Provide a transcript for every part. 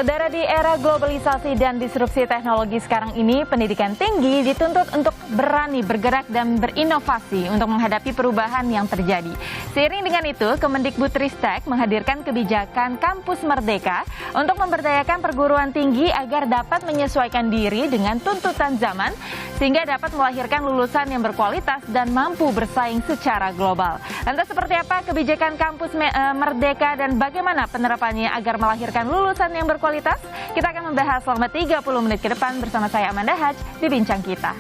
Saudara, di era globalisasi dan disrupsi teknologi sekarang ini, pendidikan tinggi dituntut untuk berani bergerak dan berinovasi untuk menghadapi perubahan yang terjadi. Seiring dengan itu, Kemendikbudristek menghadirkan kebijakan Kampus Merdeka untuk memberdayakan perguruan tinggi agar dapat menyesuaikan diri dengan tuntutan zaman, sehingga dapat melahirkan lulusan yang berkualitas dan mampu bersaing secara global. Lantas seperti apa kebijakan Kampus Merdeka dan bagaimana penerapannya agar melahirkan lulusan yang berkualitas? Kita akan membahas selama 30 menit ke depan bersama saya Amanda Haj di Bincang Kita.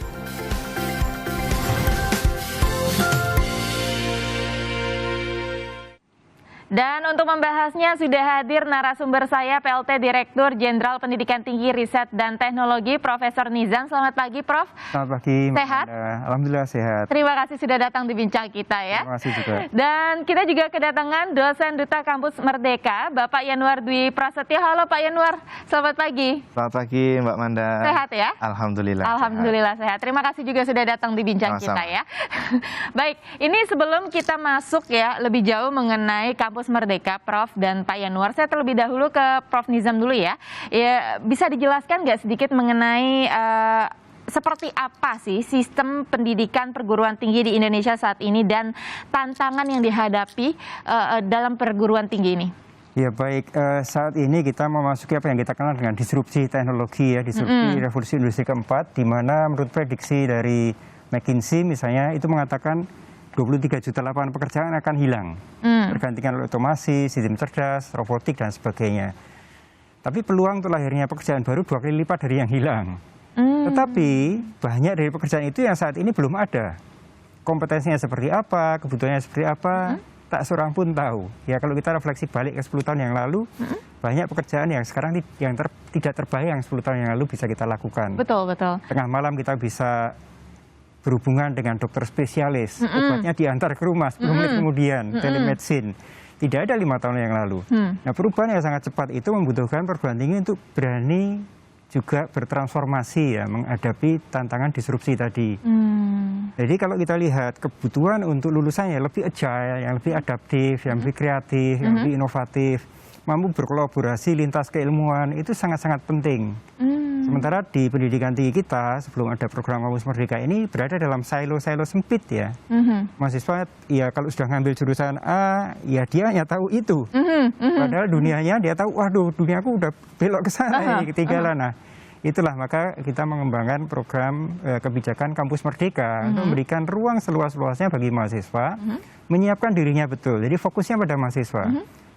Dan untuk membahasnya sudah hadir narasumber saya, PLT Direktur Jenderal Pendidikan Tinggi Riset dan Teknologi, Profesor Nizam. Selamat pagi, Prof. Selamat pagi, sehat? Alhamdulillah sehat. Terima kasih sudah datang di Bincang Kita ya. Terima kasih juga. Dan kita juga kedatangan dosen Duta Kampus Merdeka, Bapak Yanuar Dwi Prasetyo. Halo Pak Yanuar, selamat pagi. Selamat pagi Mbak Manda. Sehat ya? Alhamdulillah. Alhamdulillah sehat. Terima kasih juga sudah datang di Bincang Kita ya. Baik, ini sebelum kita masuk ya lebih jauh mengenai Kampus Merdeka, Prof dan Pak Yanuar, saya terlebih dahulu ke Prof Nizam dulu ya. Ya, bisa dijelaskan nggak sedikit mengenai seperti apa sih sistem pendidikan perguruan tinggi di Indonesia saat ini dan tantangan yang dihadapi dalam perguruan tinggi ini? Ya baik, saat ini kita memasuki apa yang kita kenal dengan disrupsi teknologi ya, disrupsi revolusi industri keempat, di mana menurut prediksi dari McKinsey misalnya itu mengatakan 23 juta lapangan pekerjaan akan hilang, tergantikan oleh otomasi, sistem cerdas, robotik dan sebagainya. Tapi peluang untuk lahirnya pekerjaan baru 2 kali lipat dari yang hilang. Tetapi banyak dari pekerjaan itu yang saat ini belum ada. Kompetensinya seperti apa, kebutuhannya seperti apa, tak seorang pun tahu. Ya kalau kita refleksi balik ke 10 tahun yang lalu, banyak pekerjaan yang sekarang tidak terbayang 10 tahun yang lalu bisa kita lakukan. Betul, betul. Tengah malam kita bisa berhubungan dengan dokter spesialis, obatnya diantar ke rumah 10 menit kemudian, telemedicine. Tidak ada 5 tahun yang lalu. Nah, perubahan yang sangat cepat itu membutuhkan perguruan tinggi untuk berani juga bertransformasi ya, menghadapi tantangan disrupsi tadi. Jadi kalau kita lihat kebutuhan untuk lulusannya lebih agile, yang lebih adaptif, yang lebih kreatif, yang lebih inovatif, mampu berkolaborasi lintas keilmuan, itu sangat-sangat penting. Sementara di pendidikan tinggi kita, sebelum ada program Kampus Merdeka ini, berada dalam silo-silo sempit ya. Mahasiswa, ya kalau sudah ngambil jurusan A, ya dia hanya tahu itu. Padahal dunianya dia tahu, waduh duniaku udah belok ke sana, ketinggalan. Nah, itulah maka kita mengembangkan program kebijakan Kampus Merdeka untuk memberikan ruang seluas-luasnya bagi mahasiswa, menyiapkan dirinya betul. Jadi fokusnya pada mahasiswa.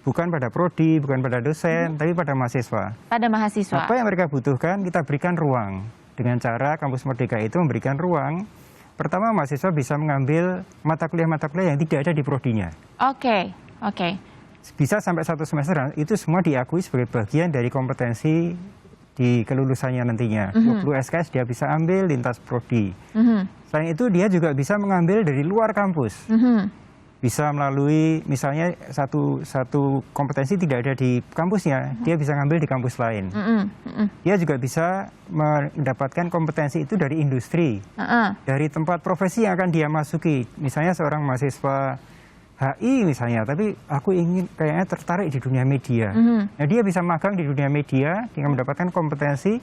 Bukan pada prodi, bukan pada dosen, tapi pada mahasiswa. Pada mahasiswa. Apa yang mereka butuhkan, kita berikan ruang. Dengan cara Kampus Merdeka itu memberikan ruang. Pertama, mahasiswa bisa mengambil mata kuliah yang tidak ada di prodinya. Oke. Bisa sampai 1 semester, itu semua diakui sebagai bagian dari kompetensi di kelulusannya nantinya. 20 SKS dia bisa ambil lintas prodi. Selain itu, dia juga bisa mengambil dari luar kampus. Bisa melalui misalnya satu kompetensi tidak ada di kampusnya, dia bisa ngambil di kampus lain. Dia juga bisa mendapatkan kompetensi itu dari industri, dari tempat profesi yang akan dia masuki. Misalnya seorang mahasiswa HI misalnya, tapi aku ingin kayaknya tertarik di dunia media. Nah, dia bisa magang di dunia media dengan mendapatkan kompetensi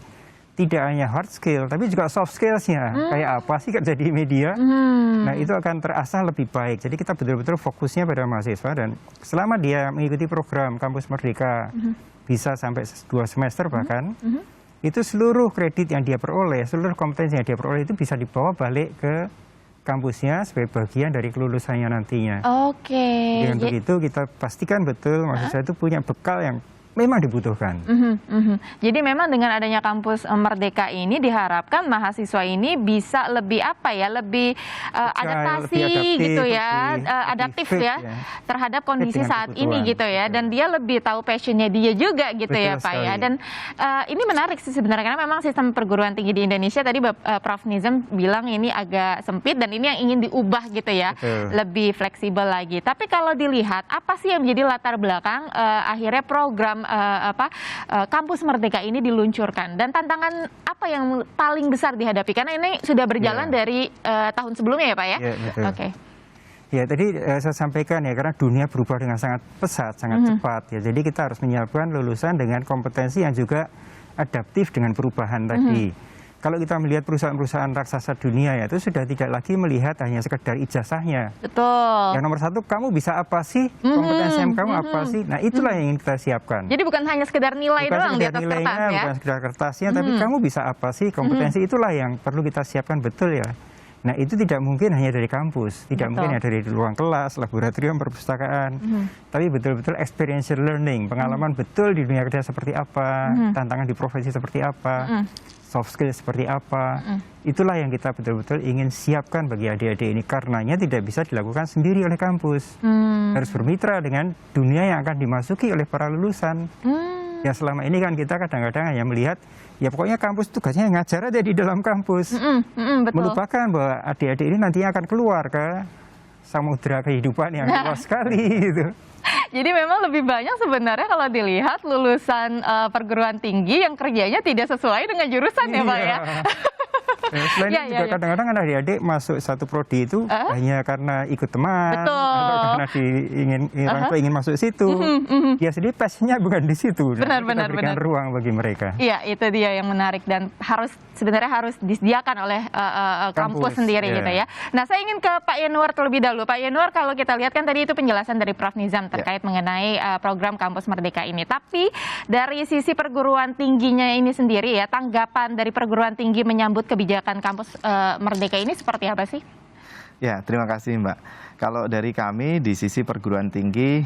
tidak hanya hard skill, tapi juga soft skills-nya. Kayak apa sih kerja di media? Nah, itu akan terasah lebih baik. Jadi kita betul-betul fokusnya pada mahasiswa, dan selama dia mengikuti program Kampus Merdeka, bisa sampai 2 semester bahkan, itu seluruh kredit yang dia peroleh, seluruh kompetensi yang dia peroleh itu bisa dibawa balik ke kampusnya sebagai bagian dari kelulusannya nantinya. Dengan begitu kita pastikan betul mahasiswa itu punya bekal yang memang dibutuhkan. Jadi memang dengan adanya Kampus Merdeka ini diharapkan mahasiswa ini bisa lebih lebih adaptasi lebih gitu ya, lebih adaptif fit, ya terhadap kondisi saat ini gitu ya, dan dia lebih tahu passionnya dia juga gitu ya Pak ya. Dan ini menarik sih sebenarnya, karena memang sistem perguruan tinggi di Indonesia tadi Prof Nizam bilang ini agak sempit dan ini yang ingin diubah gitu ya, lebih fleksibel lagi. Tapi kalau dilihat apa sih yang menjadi latar belakang akhirnya program Kampus Merdeka ini diluncurkan, dan tantangan apa yang paling besar dihadapi, karena ini sudah berjalan dari tahun sebelumnya ya Pak ya? Betul. Ya, tadi saya sampaikan ya, karena dunia berubah dengan sangat pesat, sangat cepat ya. Jadi kita harus menyiapkan lulusan dengan kompetensi yang juga adaptif dengan perubahan tadi. Kalau kita melihat perusahaan-perusahaan raksasa dunia ya, itu sudah tidak lagi melihat hanya sekedar ijazahnya. Betul. Yang nomor satu, kamu bisa apa sih? Kompetensi kamu apa sih? Nah, itulah yang ingin kita siapkan. Jadi bukan hanya sekedar nilai Bukan doang di sekedar atas kertas nilainya, ya. bukan sekedar kertasnya, tapi kamu bisa apa sih? Kompetensi itulah yang perlu kita siapkan betul ya. Nah, itu tidak mungkin hanya dari kampus, tidak mungkin hanya dari ruang kelas, laboratorium, perpustakaan, tapi betul-betul experiential learning, pengalaman betul di dunia kerja seperti apa, tantangan di profesi seperti apa, soft skill seperti apa. Itulah yang kita betul-betul ingin siapkan bagi adik-adik ini, karenanya tidak bisa dilakukan sendiri oleh kampus. Harus bermitra dengan dunia yang akan dimasuki oleh para lulusan. Ya selama ini kan kita kadang-kadang hanya melihat, ya pokoknya kampus tugasnya ngajar aja di dalam kampus. Betul. Melupakan bahwa adik-adik ini nantinya akan keluar ke samudera kehidupan yang luas sekali gitu. Jadi memang lebih banyak sebenarnya kalau dilihat lulusan perguruan tinggi yang kerjanya tidak sesuai dengan jurusan ya Pak ya. Selain itu juga kadang-kadang kan adik-adik masuk satu prodi itu hanya karena ikut teman, atau karena orang tua ingin masuk situ. Dia sendiri passionnya bukan di situ. Benar. Berikan ruang bagi mereka. Iya, itu dia yang menarik dan sebenarnya harus disediakan oleh kampus sendiri gitu ya. Nah, saya ingin ke Pak Yanuar terlebih dahulu. Pak Yanuar, kalau kita lihat kan tadi itu penjelasan dari Prof. Nizam terkait mengenai program Kampus Merdeka ini. Tapi dari sisi perguruan tingginya ini sendiri ya, tanggapan dari perguruan tinggi menyambut kebijakan Kampus Merdeka ini seperti apa sih? Ya, terima kasih Mbak. Kalau dari kami di sisi perguruan tinggi,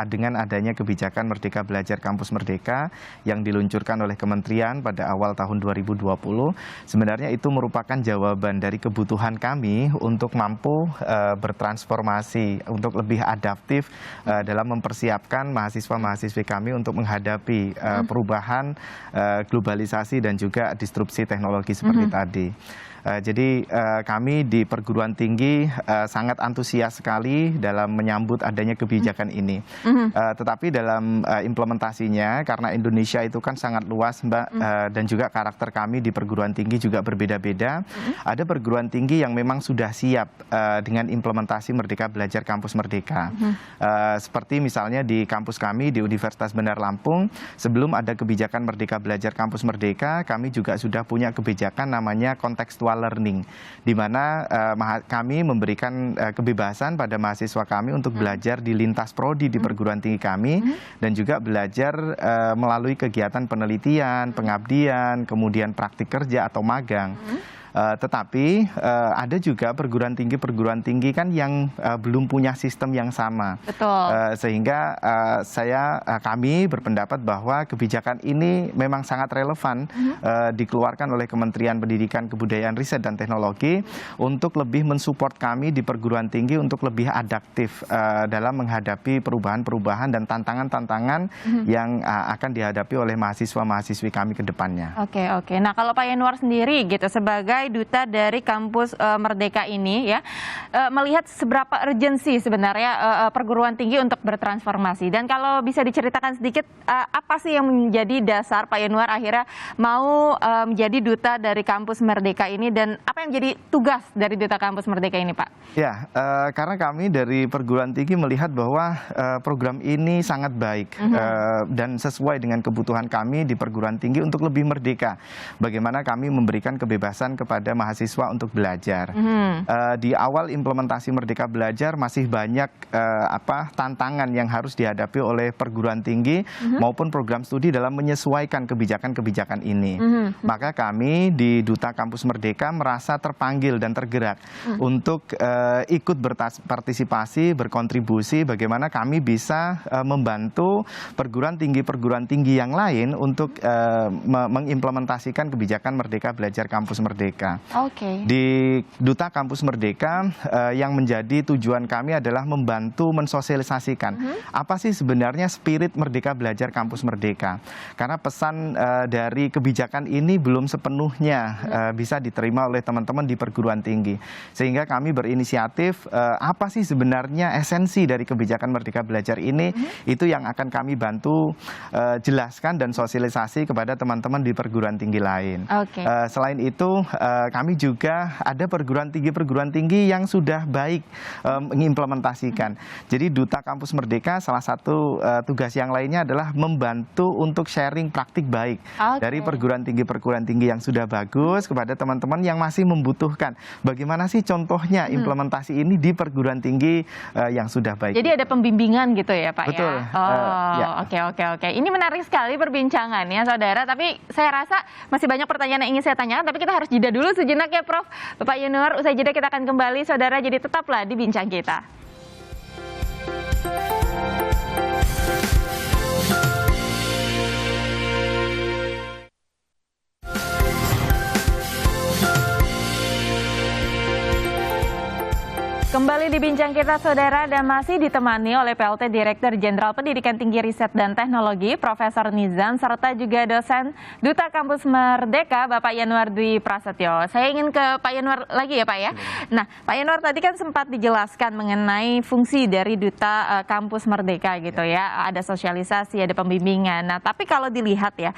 dengan adanya kebijakan Merdeka Belajar Kampus Merdeka yang diluncurkan oleh Kementerian pada awal tahun 2020, sebenarnya itu merupakan jawaban dari kebutuhan kami untuk mampu bertransformasi, untuk lebih adaptif dalam mempersiapkan mahasiswa-mahasiswi kami untuk menghadapi perubahan globalisasi dan juga disrupsi teknologi seperti tadi. Jadi kami di perguruan tinggi sangat antusias sekali dalam menyambut adanya kebijakan ini. Tetapi dalam implementasinya, karena Indonesia itu kan sangat luas Mbak, dan juga karakter kami di perguruan tinggi juga berbeda-beda. Ada perguruan tinggi yang memang sudah siap dengan implementasi Merdeka Belajar Kampus Merdeka. Seperti misalnya di kampus kami di Universitas Bandar Lampung, sebelum ada kebijakan Merdeka Belajar Kampus Merdeka, kami juga sudah punya kebijakan namanya contextual learning, di mana kami memberikan kebebasan pada mahasiswa kami untuk belajar di lintas prodi di perguruan tinggi kami, dan juga belajar melalui kegiatan penelitian, pengabdian, kemudian praktik kerja atau magang. Tetapi ada juga perguruan tinggi kan yang belum punya sistem yang sama. Betul. Sehingga kami berpendapat bahwa kebijakan ini memang sangat relevan dikeluarkan oleh Kementerian Pendidikan, Kebudayaan, Riset dan Teknologi untuk lebih mensupport kami di perguruan tinggi untuk lebih adaptif dalam menghadapi perubahan-perubahan dan tantangan-tantangan yang akan dihadapi oleh mahasiswa-mahasiswi kami ke depannya. Oke. Nah, kalau Pak Yanuar sendiri gitu sebagai duta dari Kampus Merdeka ini ya, melihat seberapa urgensi sebenarnya perguruan tinggi untuk bertransformasi, dan kalau bisa diceritakan sedikit apa sih yang menjadi dasar Pak Yanuar akhirnya mau menjadi duta dari Kampus Merdeka ini, dan apa yang menjadi tugas dari duta Kampus Merdeka ini Pak? Ya, karena kami dari perguruan tinggi melihat bahwa program ini sangat baik dan sesuai dengan kebutuhan kami di perguruan tinggi untuk lebih merdeka. Bagaimana kami memberikan kebebasan kepada mahasiswa untuk belajar. Di awal implementasi Merdeka Belajar masih banyak tantangan yang harus dihadapi oleh perguruan tinggi maupun program studi dalam menyesuaikan kebijakan-kebijakan ini. Maka kami di Duta Kampus Merdeka merasa terpanggil dan tergerak untuk ikut berpartisipasi, berkontribusi bagaimana kami bisa membantu perguruan tinggi yang lain untuk mengimplementasikan kebijakan Merdeka Belajar Kampus Merdeka. Di Duta Kampus Merdeka yang menjadi tujuan kami adalah membantu mensosialisasikan apa sih sebenarnya spirit Merdeka Belajar Kampus Merdeka. Karena pesan dari kebijakan ini belum sepenuhnya bisa diterima oleh teman-teman di perguruan tinggi. Sehingga kami berinisiatif apa sih sebenarnya esensi dari kebijakan Merdeka Belajar ini, itu yang akan kami bantu jelaskan dan sosialisasi kepada teman-teman di perguruan tinggi lain. Selain itu kami juga ada perguruan tinggi yang sudah baik mengimplementasikan. Jadi Duta Kampus Merdeka salah satu tugas yang lainnya adalah membantu untuk sharing praktik baik dari perguruan tinggi yang sudah bagus kepada teman-teman yang masih membutuhkan. Bagaimana sih contohnya implementasi ini di perguruan tinggi yang sudah baik? Jadi ada pembimbingan gitu ya Pak? Betul. Ya? Oke. Ini menarik sekali perbincangannya saudara, tapi saya rasa masih banyak pertanyaan yang ingin saya tanyakan, tapi kita harus jeda dulu sejenak ya Prof. Bapak Yanuar, usai jeda kita akan kembali saudara, jadi tetaplah di Bincang Kita. Kembali di Bincang Kita saudara, dan masih ditemani oleh PLT Direktur Jenderal Pendidikan Tinggi Riset dan Teknologi Profesor Nizam, serta juga dosen Duta Kampus Merdeka Bapak Yanuar Dwi Prasetyo. Saya ingin ke Pak Yanuar lagi ya Pak ya. Nah Pak Yanuar, tadi kan sempat dijelaskan mengenai fungsi dari Duta Kampus Merdeka gitu ya. Ada sosialisasi, ada pembimbingan. Nah tapi kalau dilihat ya,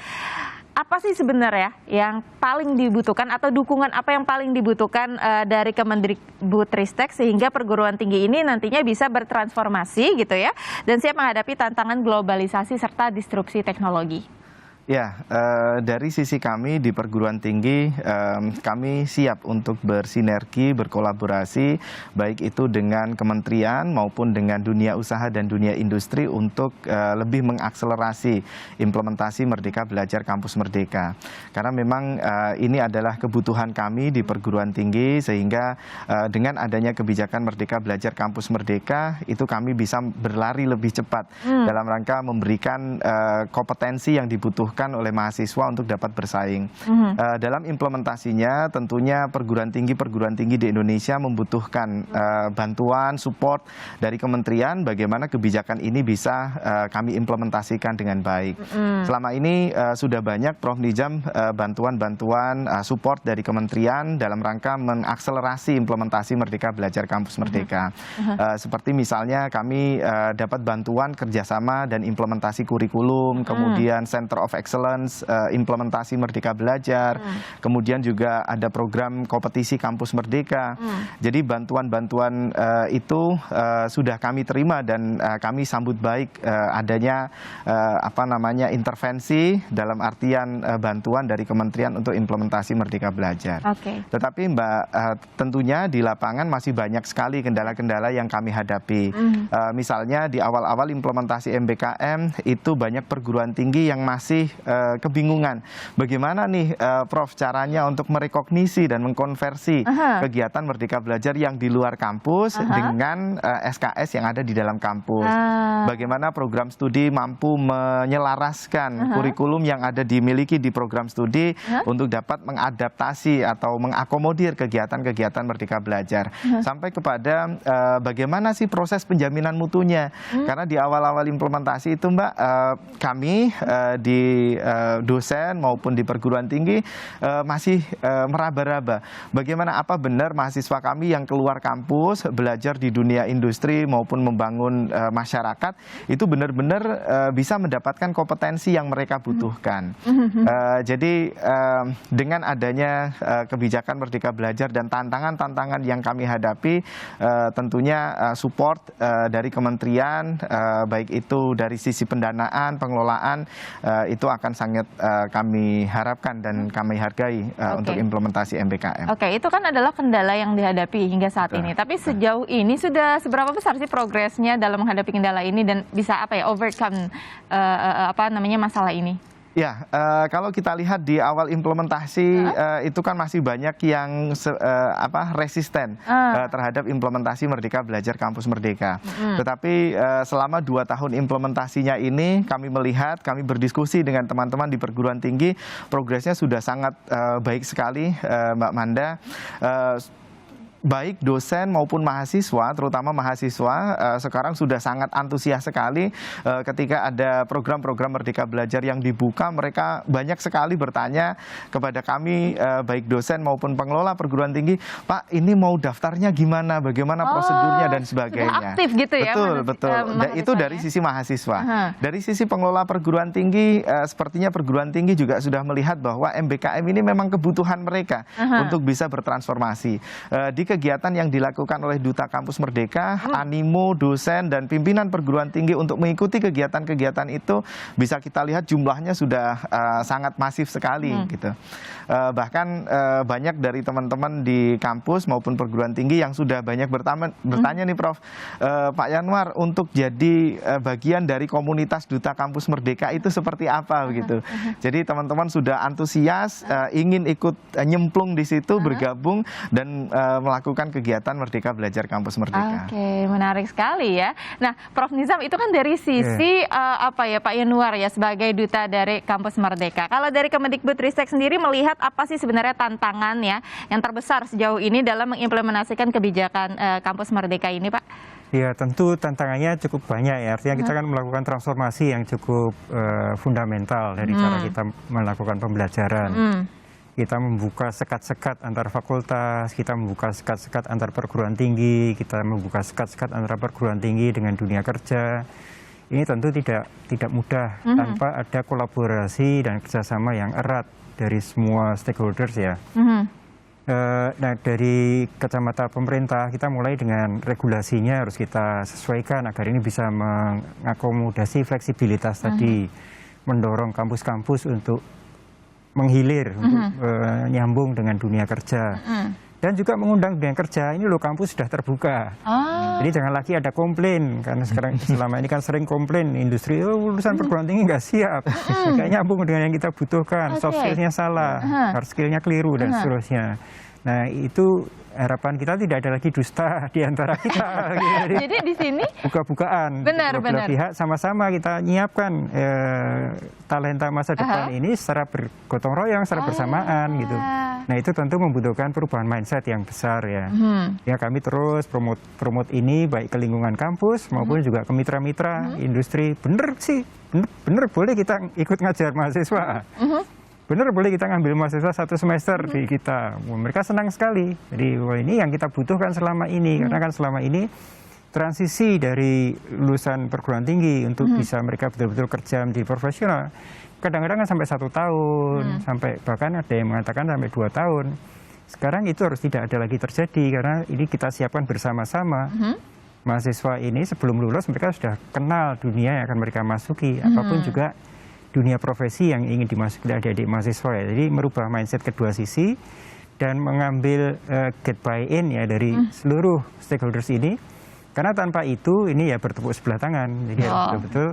apa sih sebenarnya yang paling dibutuhkan atau dukungan apa yang paling dibutuhkan dari Kemendikbudristek sehingga perguruan tinggi ini nantinya bisa bertransformasi gitu ya dan siap menghadapi tantangan globalisasi serta disrupsi teknologi? Ya, dari sisi kami di perguruan tinggi, kami siap untuk bersinergi, berkolaborasi, baik itu dengan kementerian maupun dengan dunia usaha dan dunia industri untuk lebih mengakselerasi implementasi Merdeka Belajar Kampus Merdeka. Karena memang ini adalah kebutuhan kami di perguruan tinggi, sehingga dengan adanya kebijakan Merdeka Belajar Kampus Merdeka, itu kami bisa berlari lebih cepat dalam rangka memberikan kompetensi yang dibutuhkan oleh mahasiswa untuk dapat bersaing. Dalam implementasinya tentunya perguruan tinggi di Indonesia membutuhkan bantuan, support dari kementerian bagaimana kebijakan ini bisa kami implementasikan dengan baik. Selama ini sudah banyak Prof. Nizam bantuan-bantuan support dari kementerian dalam rangka mengakselerasi implementasi Merdeka Belajar Kampus Merdeka. Seperti misalnya kami dapat bantuan kerjasama dan implementasi kurikulum, kemudian Center of Excellence, implementasi Merdeka Belajar, kemudian juga ada program kompetisi Kampus Merdeka. Jadi bantuan-bantuan itu sudah kami terima dan kami sambut baik adanya intervensi dalam artian bantuan dari kementerian untuk implementasi Merdeka Belajar. Tetapi Mbak, tentunya di lapangan masih banyak sekali kendala-kendala yang kami hadapi. Misalnya di awal-awal implementasi MBKM itu banyak perguruan tinggi yang masih kebingungan bagaimana nih Prof caranya untuk merekognisi dan mengkonversi kegiatan Merdeka Belajar yang di luar kampus dengan SKS yang ada di dalam kampus. Bagaimana program studi mampu menyelaraskan kurikulum yang ada dimiliki di program studi untuk dapat mengadaptasi atau mengakomodir kegiatan-kegiatan Merdeka Belajar. Sampai kepada bagaimana sih proses penjaminan mutunya. Karena di awal-awal implementasi itu Mbak, kami di dosen maupun di perguruan tinggi masih meraba-raba bagaimana apa benar mahasiswa kami yang keluar kampus belajar di dunia industri maupun membangun masyarakat itu benar-benar bisa mendapatkan kompetensi yang mereka butuhkan. Jadi dengan adanya kebijakan Merdeka Belajar dan tantangan-tantangan yang kami hadapi, tentunya support dari kementerian baik itu dari sisi pendanaan, pengelolaan itu akan sangat kami harapkan dan kami hargai untuk implementasi MBKM. Itu kan adalah kendala yang dihadapi hingga saat ini. Tapi sejauh ini sudah seberapa besar sih progresnya dalam menghadapi kendala ini dan bisa overcome masalah ini? Ya, kalau kita lihat di awal implementasi itu kan masih banyak yang resisten terhadap implementasi Merdeka Belajar Kampus Merdeka. Tetapi selama 2 tahun implementasinya ini kami melihat, kami berdiskusi dengan teman-teman di perguruan tinggi, progresnya sudah sangat baik sekali Mbak Manda. baik dosen maupun mahasiswa, terutama mahasiswa sekarang sudah sangat antusias sekali ketika ada program-program Merdeka Belajar yang dibuka. Mereka banyak sekali bertanya kepada kami, baik dosen maupun pengelola perguruan tinggi, Pak, ini mau daftarnya gimana, bagaimana prosedurnya dan sebagainya. Sudah aktif gitu ya? Betul. Dan itu dari sisi mahasiswa. Dari sisi pengelola perguruan tinggi, sepertinya perguruan tinggi juga sudah melihat bahwa MBKM ini memang kebutuhan mereka untuk bisa bertransformasi. Di kegiatan yang dilakukan oleh Duta Kampus Merdeka, animo dosen dan pimpinan perguruan tinggi untuk mengikuti kegiatan-kegiatan itu bisa kita lihat jumlahnya sudah sangat masif sekali gitu. Bahkan banyak dari teman-teman di kampus maupun perguruan tinggi yang sudah banyak bertanya nih Prof, Pak Yanwar, untuk jadi bagian dari komunitas Duta Kampus Merdeka itu seperti apa begitu. Jadi teman-teman sudah antusias, ingin ikut nyemplung di situ, bergabung dan melakukan kegiatan Merdeka Belajar Kampus Merdeka. Oke, menarik sekali ya. Nah, Prof Nizam, itu kan dari sisi apa ya Pak Yanwar ya sebagai duta dari Kampus Merdeka. Kalau dari Kemendikbudristek sendiri melihat apa sih sebenarnya tantangan ya yang terbesar sejauh ini dalam mengimplementasikan kebijakan Kampus Merdeka ini, Pak? Ya, tentu tantangannya cukup banyak ya. Artinya kita kan melakukan transformasi yang cukup fundamental dari cara kita melakukan pembelajaran. Kita membuka sekat-sekat antar fakultas, kita membuka sekat-sekat antar perguruan tinggi, kita membuka sekat-sekat antara perguruan tinggi dengan dunia kerja. Ini tentu tidak mudah tanpa ada kolaborasi dan kerjasama yang erat dari semua stakeholders ya. Nah, dari kacamata pemerintah kita mulai dengan regulasinya harus kita sesuaikan agar ini bisa mengakomodasi fleksibilitas tadi, mendorong kampus-kampus untuk menghilir, untuk nyambung dengan dunia kerja. Dan juga mengundang dunia kerja, ini loh kampus sudah terbuka. Jadi jangan lagi ada komplain, karena sekarang selama ini kan sering komplain industri, lulusan perguruan tinggi nggak siap, nggak nyambung dengan yang kita butuhkan, soft skillnya salah, hard skillnya keliru dan seterusnya. Nah, itu harapan kita tidak ada lagi dusta di antara kita. Jadi di sini buka-bukaan. Benar. Pihak sama-sama kita nyiapkan talenta masa depan ini secara bergotong royong, secara bersamaan gitu. Nah, itu tentu membutuhkan perubahan mindset yang besar ya. Ya, kami terus promote ini baik ke lingkungan kampus maupun juga ke mitra-mitra industri. Bener sih, bener boleh kita ikut ngajar mahasiswa. Benar, boleh kita ngambil mahasiswa 1 semester di kita. Mereka senang sekali. Jadi ini yang kita butuhkan selama ini. Karena kan selama ini transisi dari lulusan perguruan tinggi untuk bisa mereka betul-betul kerja menjadi profesional. Kadang-kadang kan sampai 1 tahun, sampai bahkan ada yang mengatakan sampai 2 tahun. Sekarang itu harus tidak ada lagi terjadi karena ini kita siapkan bersama-sama. Mahasiswa ini sebelum lulus mereka sudah kenal dunia yang akan mereka masuki. Apapun juga dunia profesi yang ingin dimasuki adik-adik mahasiswa ya. Jadi merubah mindset kedua sisi dan mengambil get buy-in ya dari seluruh stakeholders ini. Karena tanpa itu ini ya bertepuk sebelah tangan. Jadi betul-betul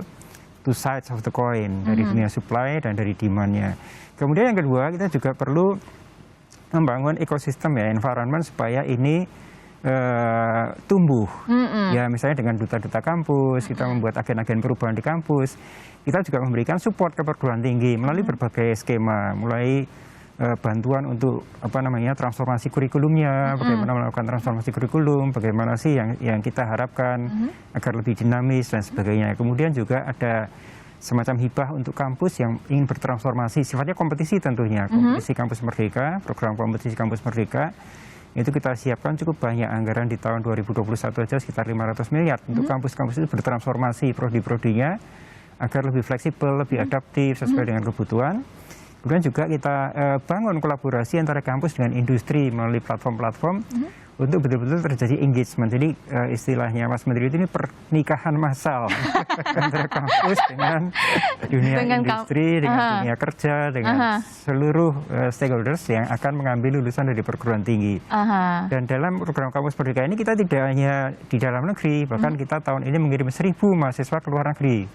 two sides of the coin dari dunia supply dan dari demand-nya. Kemudian yang kedua, kita juga perlu membangun ekosistem ya, environment supaya ini tumbuh. Ya, misalnya dengan duta-duta kampus, kita membuat agen-agen perubahan di kampus. Kita juga memberikan support ke perguruan tinggi melalui berbagai skema, mulai bantuan untuk transformasi kurikulumnya, bagaimana melakukan transformasi kurikulum, bagaimana sih yang kita harapkan agar lebih dinamis dan sebagainya. Kemudian juga ada semacam hibah untuk kampus yang ingin bertransformasi, sifatnya kompetisi tentunya, kompetisi Kampus Merdeka, program kompetisi Kampus Merdeka. Itu kita siapkan cukup banyak anggaran di tahun 2021 aja sekitar 500 miliar untuk kampus-kampus itu bertransformasi prodi-prodinya agar lebih fleksibel, lebih adaptif sesuai dengan kebutuhan. Kemudian juga kita bangun kolaborasi antara kampus dengan industri melalui platform-platform untuk betul-betul terjadi engagement. Jadi istilahnya Mas Menteri itu ini pernikahan massal antara kampus dengan dunia industri, dengan dunia kerja, dengan seluruh stakeholders yang akan mengambil lulusan dari perguruan tinggi. Dan dalam program Kampus Merdeka ini kita tidak hanya di dalam negeri, bahkan kita tahun ini mengirim 1.000 mahasiswa ke luar negeri.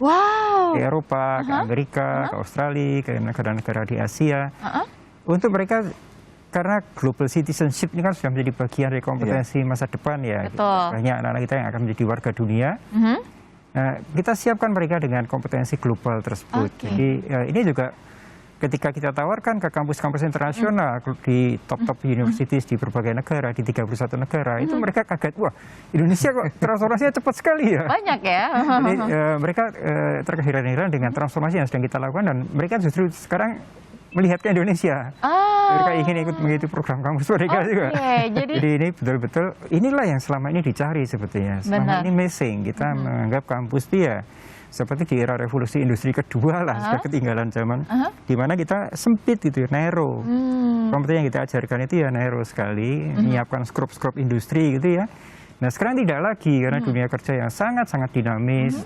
Ke Eropa, ke Amerika, ke Australia, ke negara-negara di Asia. Untuk mereka, karena global citizenship ini kan sudah menjadi bagian dari kompetensi masa depan ya. Banyak anak-anak kita yang akan menjadi warga dunia. Nah, kita siapkan mereka dengan kompetensi global tersebut. Jadi ini juga ketika kita tawarkan ke kampus-kampus internasional di top-top universities di berbagai negara, di 31 negara, itu mereka kaget, wah Indonesia kok transformasinya cepat sekali ya. Banyak ya. Jadi mereka terheran-heran dengan transformasi yang sedang kita lakukan, dan mereka justru sekarang melihat ke Indonesia. Mereka ingin ikut mengikuti program kampus mereka juga. Jadi ini betul-betul inilah yang selama ini dicari sebetulnya. Selama ini missing. Kita menganggap kampus dia seperti di era revolusi industri kedua lah, sudah ketinggalan zaman, di mana kita sempit gitu, narrow. Kompetensi yang kita ajarkan itu ya narrow sekali, menyiapkan skop-skop industri gitu ya. Nah sekarang tidak lagi, karena dunia kerja yang sangat-sangat dinamis,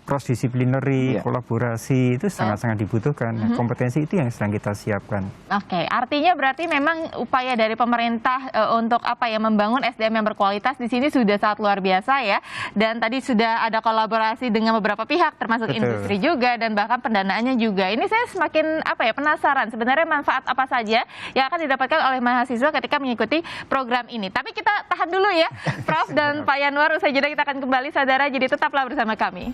cross-disciplinary, kolaborasi itu sangat-sangat dibutuhkan. Nah, kompetensi itu yang sedang kita siapkan. Oke, artinya berarti memang upaya dari pemerintah untuk apa ya, membangun SDM yang berkualitas di sini sudah sangat luar biasa ya. Dan tadi sudah ada kolaborasi dengan beberapa pihak, termasuk industri juga, dan bahkan pendanaannya juga. Ini saya semakin apa ya, penasaran sebenarnya manfaat apa saja yang akan didapatkan oleh mahasiswa ketika mengikuti program ini. Tapi kita tahan dulu ya, Prof dan Pak Yanuar. Usai jeda kita akan kembali, saudara. Jadi tetaplah bersama kami.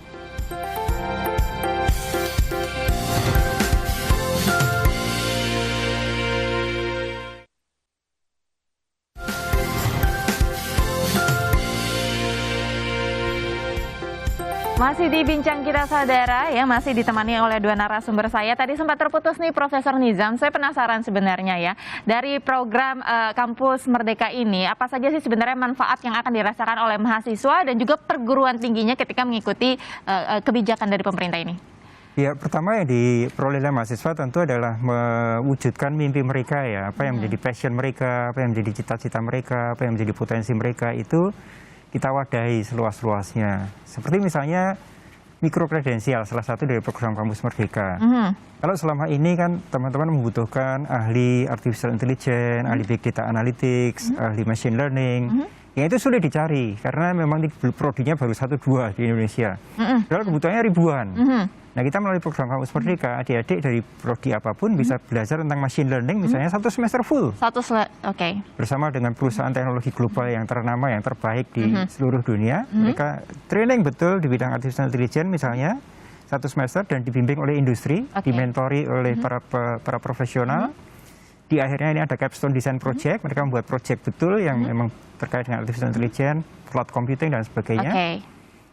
Masih di Bincang Kita Saudara ya, masih ditemani oleh dua narasumber saya. Tadi sempat terputus nih Profesor Nizam. Saya penasaran sebenarnya ya, dari program Kampus Merdeka ini, apa saja sih sebenarnya manfaat yang akan dirasakan oleh mahasiswa dan juga perguruan tingginya ketika mengikuti kebijakan dari pemerintah ini? Ya, pertama yang diperoleh oleh mahasiswa tentu adalah mewujudkan mimpi mereka ya, apa yang menjadi passion mereka, apa yang menjadi cita-cita mereka, apa yang menjadi potensi mereka, itu kita wadahi seluas-luasnya. Seperti misalnya mikrokredensial, salah satu dari program Kampus Merdeka. Kalau selama ini kan teman-teman membutuhkan ahli artificial intelligence, ahli big data analytics, ahli machine learning, yang itu sulit dicari karena memang prodinya baru 1-2 di Indonesia. Padahal kebutuhannya ribuan. Nah, kita melalui program Kampus Merdeka, adik-adik dari prodi apapun bisa belajar tentang machine learning misalnya 1 semester full. Bersama dengan perusahaan teknologi global yang ternama, yang terbaik di seluruh dunia. Mereka training betul di bidang artificial intelligence misalnya 1 semester, dan dibimbing oleh industri, dimentori oleh para profesional. Di akhirnya ini ada capstone design project, mereka membuat project betul yang memang terkait dengan artificial intelligence, cloud computing dan sebagainya.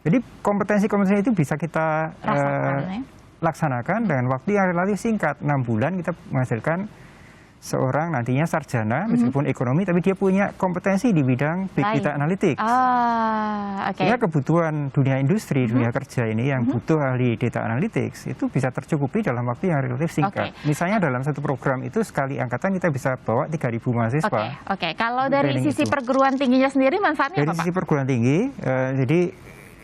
Jadi kompetensi-kompetensi itu bisa kita laksanakan dengan waktu yang relatif singkat, 6 bulan kita menghasilkan seorang nantinya sarjana, meskipun ekonomi, tapi dia punya kompetensi di bidang big data analytics. Sehingga kebutuhan dunia industri, dunia kerja ini yang butuh ahli data analytics, itu bisa tercukupi dalam waktu yang relatif singkat. Misalnya dalam satu program itu sekali angkatan kita bisa bawa 3.000 mahasiswa. Kalau dari sisi perguruan tingginya sendiri manfaatnya apa, Pak? Dari sisi perguruan tinggi, jadi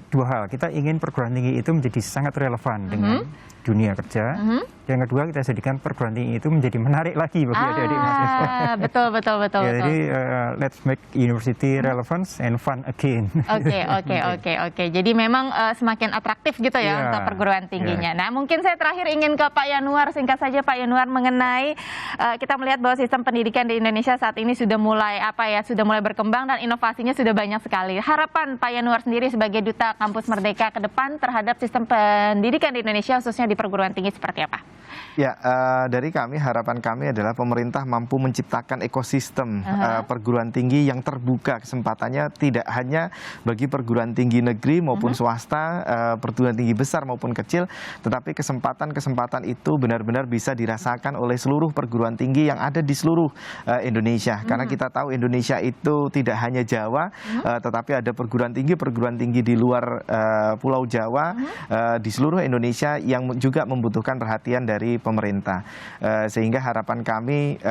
dua hal, kita ingin perguruan tinggi itu menjadi sangat relevan dengan dunia kerja. Yang kedua, kita jadikan perguruan tinggi itu menjadi menarik lagi bagi adik-adik mahasiswa. Betul. Jadi let's make university relevant and fun again. Oke. Jadi memang semakin atraktif gitu ya untuk perguruan tingginya. Nah, mungkin saya terakhir ingin ke Pak Yanuar, singkat saja Pak Yanuar, mengenai kita melihat bahwa sistem pendidikan di Indonesia saat ini sudah mulai berkembang dan inovasinya sudah banyak sekali. Harapan Pak Yanuar sendiri sebagai duta Kampus Merdeka ke depan terhadap sistem pendidikan di Indonesia, khususnya di perguruan tinggi, seperti apa? Ya, dari kami, harapan kami adalah pemerintah mampu menciptakan ekosistem perguruan tinggi yang terbuka kesempatannya, tidak hanya bagi perguruan tinggi negeri maupun swasta, perguruan tinggi besar maupun kecil, tetapi kesempatan-kesempatan itu benar-benar bisa dirasakan oleh seluruh perguruan tinggi yang ada di seluruh Indonesia. Karena kita tahu Indonesia itu tidak hanya Jawa, tetapi ada perguruan tinggi di luar Pulau Jawa, di seluruh Indonesia yang juga membutuhkan perhatian dari pemerintah. Sehingga harapan kami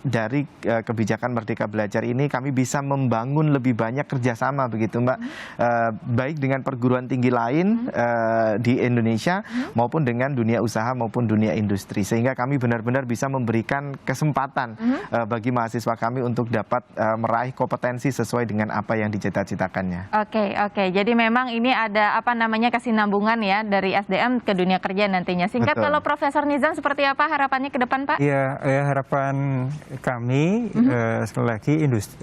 dari kebijakan Merdeka Belajar ini, kami bisa membangun lebih banyak kerjasama begitu Mbak, baik dengan perguruan tinggi lain di Indonesia maupun dengan dunia usaha maupun dunia industri, sehingga kami benar-benar bisa memberikan kesempatan bagi mahasiswa kami untuk dapat meraih kompetensi sesuai dengan apa yang dicita-citakannya. Oke. Jadi memang ini ada kesinambungan ya dari SDM ke dunia kerja nantinya. Singkat, kalau Profesor Nizam, seperti apa harapannya ke depan, Pak? Ya, harapan kami sekali lagi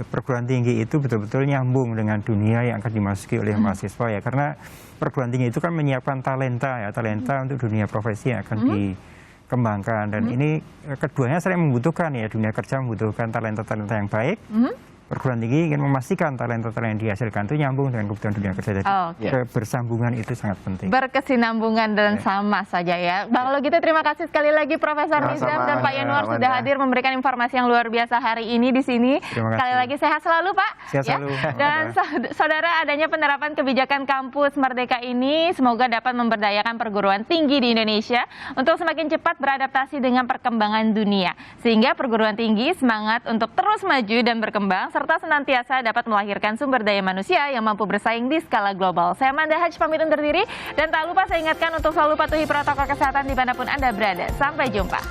perguruan tinggi itu betul-betul nyambung dengan dunia yang akan dimasuki oleh mahasiswa ya, karena perguruan tinggi itu kan menyiapkan talenta untuk dunia profesi yang akan kembangkan. Dan ini keduanya saling membutuhkan ya, dunia kerja membutuhkan talenta-talenta yang baik. Perguruan tinggi ingin memastikan talenta-talenta yang dihasilkan itu nyambung dengan kebutuhan dunia kerja. Jadi kebersambungan itu sangat penting. Berkesinambungan dan sama saja ya. Bang, kalau gitu terima kasih sekali lagi Profesor Nizam dan Pak Yanuar sudah hadir memberikan informasi yang luar biasa hari ini di sini. Sekali lagi sehat selalu Pak. Sehat selalu. Dan saudara, adanya penerapan kebijakan kampus Merdeka ini semoga dapat memberdayakan perguruan tinggi di Indonesia untuk semakin cepat beradaptasi dengan perkembangan dunia. Sehingga perguruan tinggi semangat untuk terus maju dan berkembang serta senantiasa dapat melahirkan sumber daya manusia yang mampu bersaing di skala global. Saya Amanda Haj pamit undur diri dan tak lupa saya ingatkan untuk selalu patuhi protokol kesehatan dimanapun Anda berada. Sampai jumpa.